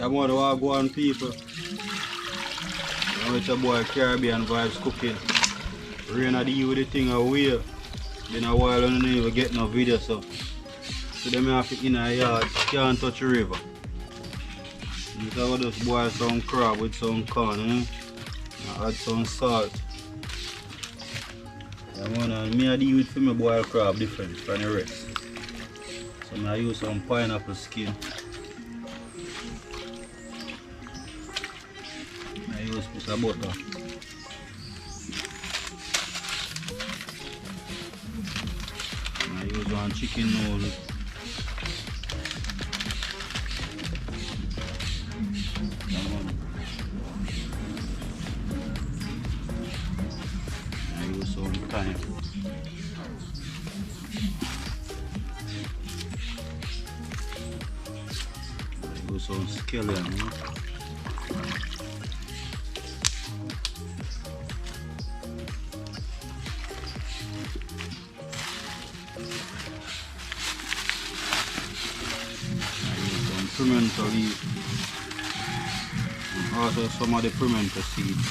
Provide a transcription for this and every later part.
I'm one of the Wagwan people. You know, it's a boy Caribbean Vibes cooking. Rain a deal with the thing away. Been a while and I don't even get no video, so them have to in a yard, can't touch the river. So I just boil some crab with some corn, and add some salt. And me I deal with for my boiled crab different from the rest. So I use some pineapple skin. I use a piece of butter. I use one chicken noodle. I use some thyme. I use some scallion. Pimento leaf and also some of the pimento seeds.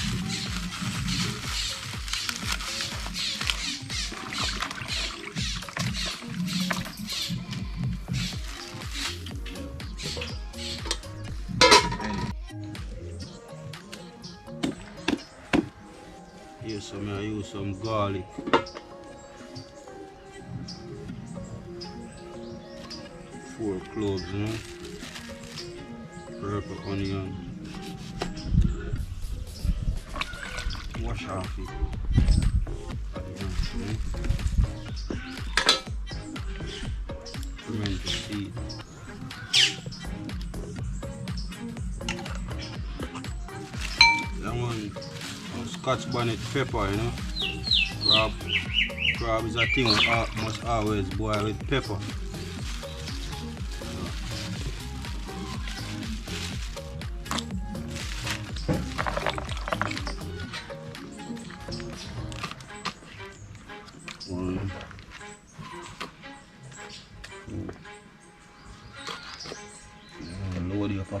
Yes, I use some garlic. Four cloves, you know? Purple onion. Wash off it. Pimento seed. That one, Scotch bonnet pepper, you know. Crab is a thing we must always boil with pepper. One, load it up. I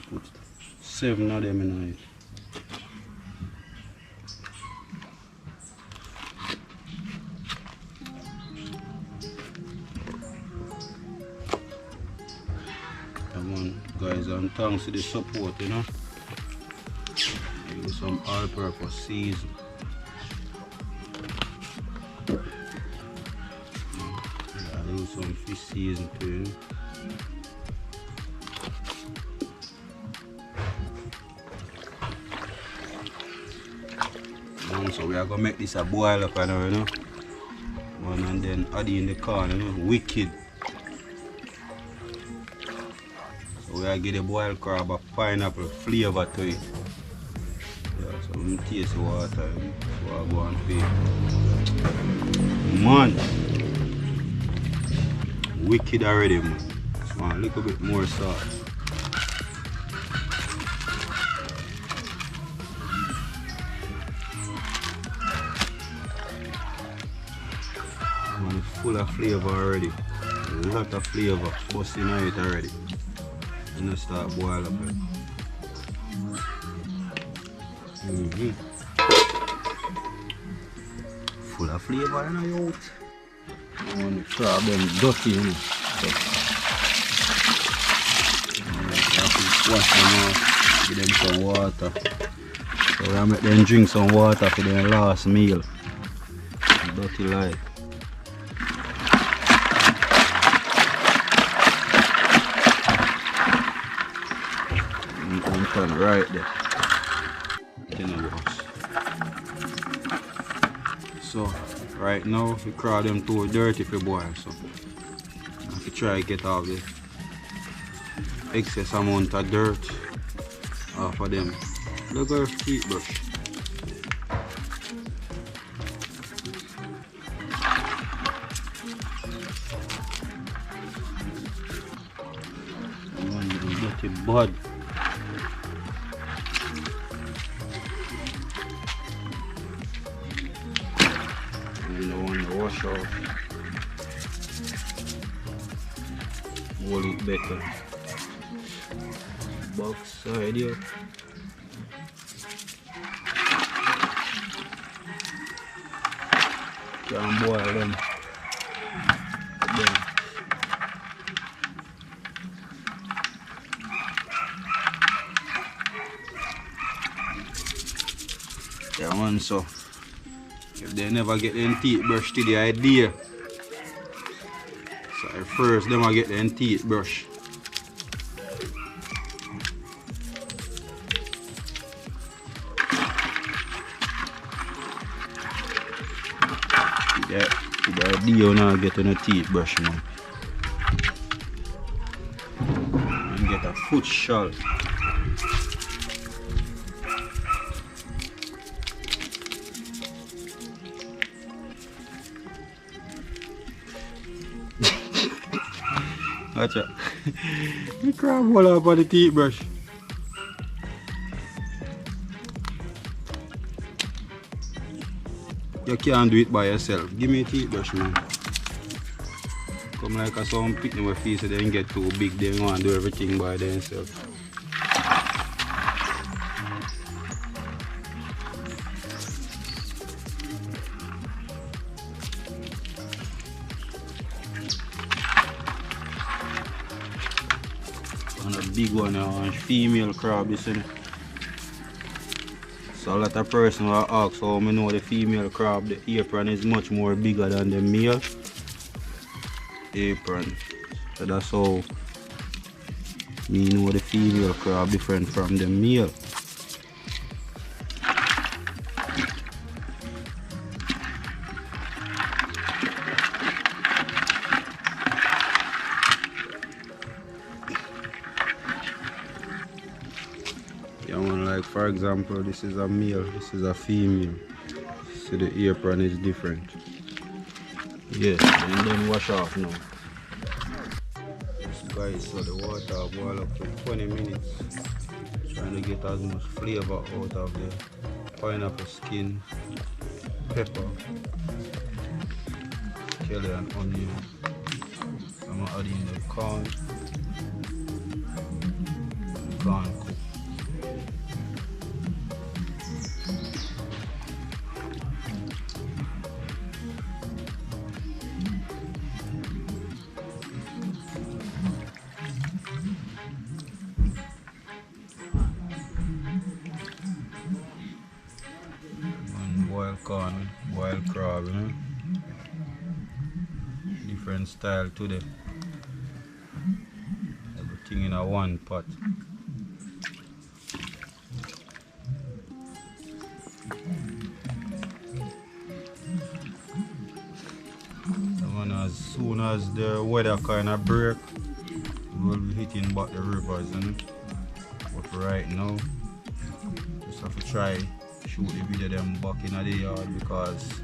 put 7 of them in it. Come on, guys, and thanks to the support, you know. Use some all-purpose season. I use some fish season too. So we are gonna make this a boil up, you know. And then add in the corn, you know, wicked. So we are give the boiled crab a pineapple flavor to it. So we taste the water, so I go and feed. Man, wicked already, man. So a little bit more salt. Man, it's full of flavor already. A lot of flavor busting in it already. And I start boil up it. Full of flavor in the youth. I want to crab them dirty, you know. Wash them off, give them some water. So I make them drink some water for their last meal. Dirty life. And turn right there. So right now the crab them too dirty for boil, so I have to try to get off the excess amount of dirt off of them. Look at her feet brush. Dirty bud. You don't want to wash off. hold it better. Box side here. Can boil them. Then. Yeah man, so if they never get them teeth brush to the idea. So first them I get them teeth brush. Yeah, the idea now getting a teeth brush man. And get a foot shawl. Watch out. You crab all up on the teeth brush. You can't do it by yourself. Give me a teeth brush, man. Come like a some picnic with feet so they don't get too big, they want to do everything by themselves. And a big one now, a female crab, isn't it? So a lot of person will ask how I know the female crab, the apron is much more bigger than the male apron. So that's how me know the female crab different from the male. Yeah, man, like for example, this is a male, this is a female. So the apron is different. Yes, and then wash off now. This guys, so the water boil up for 20 minutes. Trying to get as much flavor out of the pineapple skin, pepper, chili and onion. I'm adding the corn cook. Boiled corn, boiled crab, you know? Different style to the everything in a one pot. And as soon as the weather kind of break, we will be hitting back the rivers, you know? But right now, just have to try shoot the video them back in the yard, because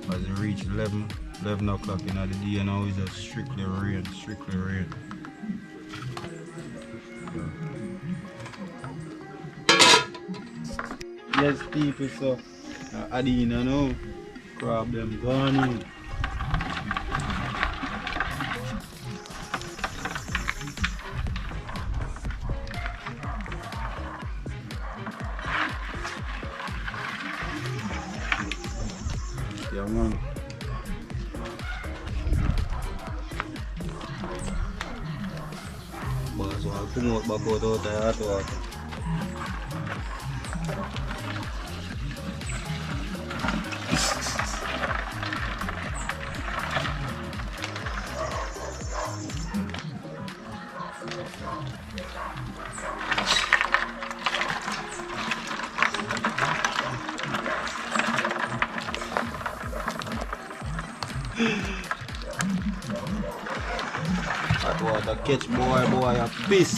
as it reach 11 o'clock in the day now, it's just strictly rain. Yes people, so Adina now, crab them gone in. Yeah man. So I'll come out back out of the hot water. Hot water catch boy a piss.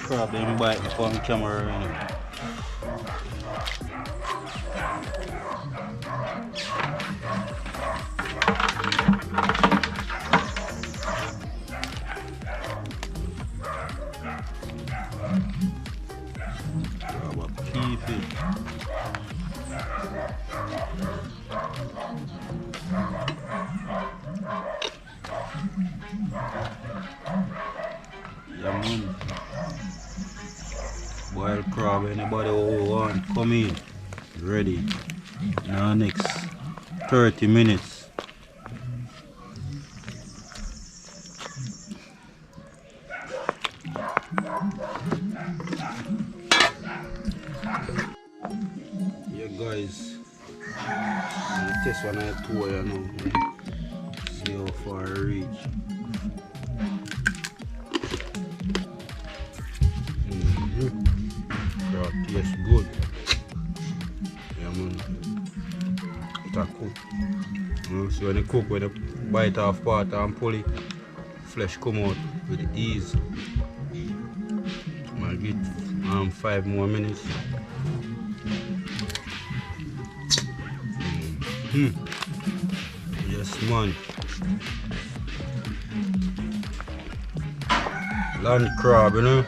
crab them bite me on camera, you know. Keep it. Yeah, man. Wild crab, anybody who want come in, ready. Now next 30 minutes. Yeah guys, I'll test one I tour you now. See how far I reach. Crab tastes good. Yeah man. It a cook. So when you cook, when you bite off part and pull it, flesh come out with ease. I'll get 5 more minutes. Yes man. Land crab, you know,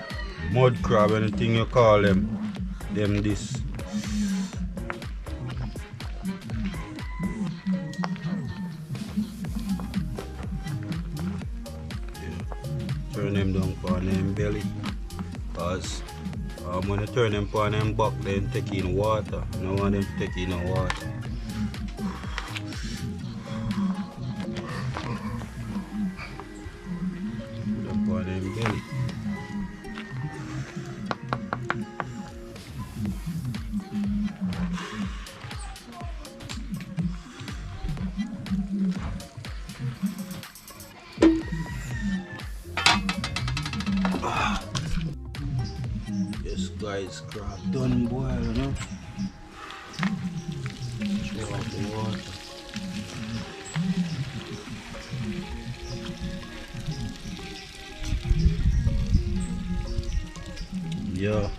mud crab, anything you call them this. Yeah. Turn them down for them belly, cause when you turn them for them back, then take in water. You don't want them to take in no water. Belly. Yes guys, crab done boil, you know. Throw out the water. Yeah,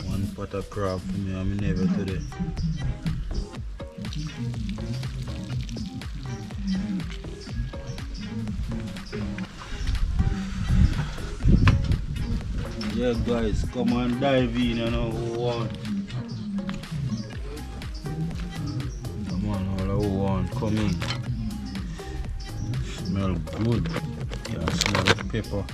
one pot of crab for me, I'm never today. Yeah guys, come and dive in, you know who want. Come on, all who want, come in. Smell good. Yeah, smell the pepper.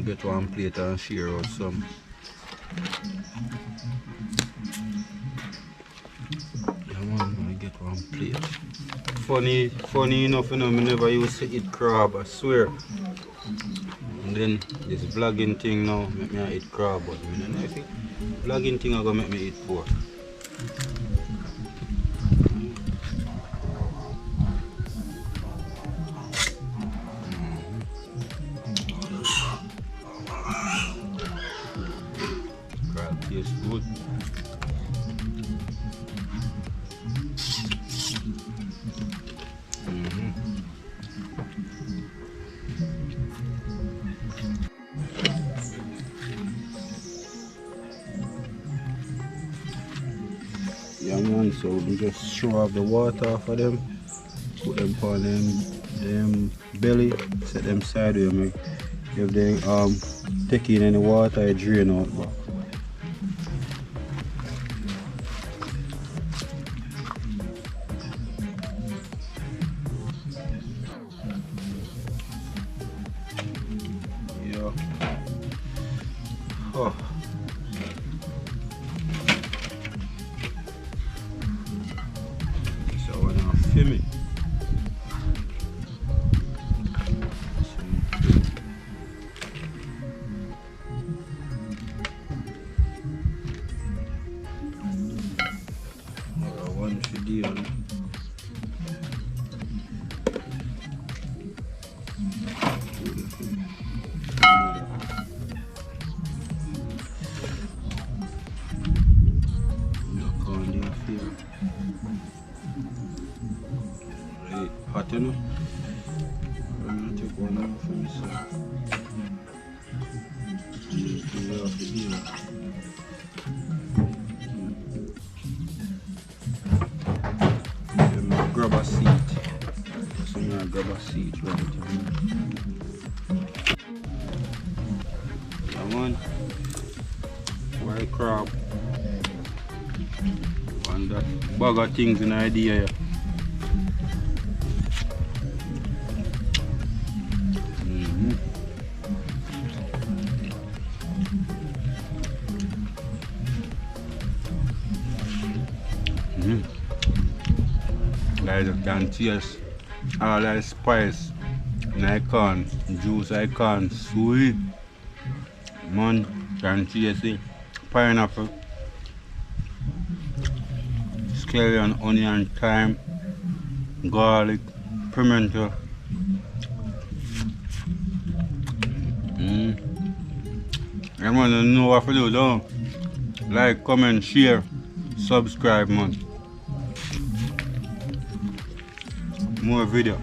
Get one plate and share out some. Yeah man, I get one plate. Funny enough, you know, I never used to eat crab, I swear. And then this vlogging thing now make me eat crab, but I don't know if vlogging thing are gonna make me eat pork. Tastes good. Yeah man, so we just throw off the water off of them, put them on them belly, set them sideways. If they take in any water, it drain out back. Oh. So we're now filming. One video. hot, you know. I'm gonna take one more from this side. Grab a seat. So I'm gonna grab a seat right here. Come on. White crab. And that bag of things in the idea here. Like you can taste all that spice and I can juice, I can sweet. Man, can taste it. Pineapple, scallion, onion, thyme, garlic, pimento. Everyone don't know what to do, don't? Like, comment, share, subscribe, man. More video.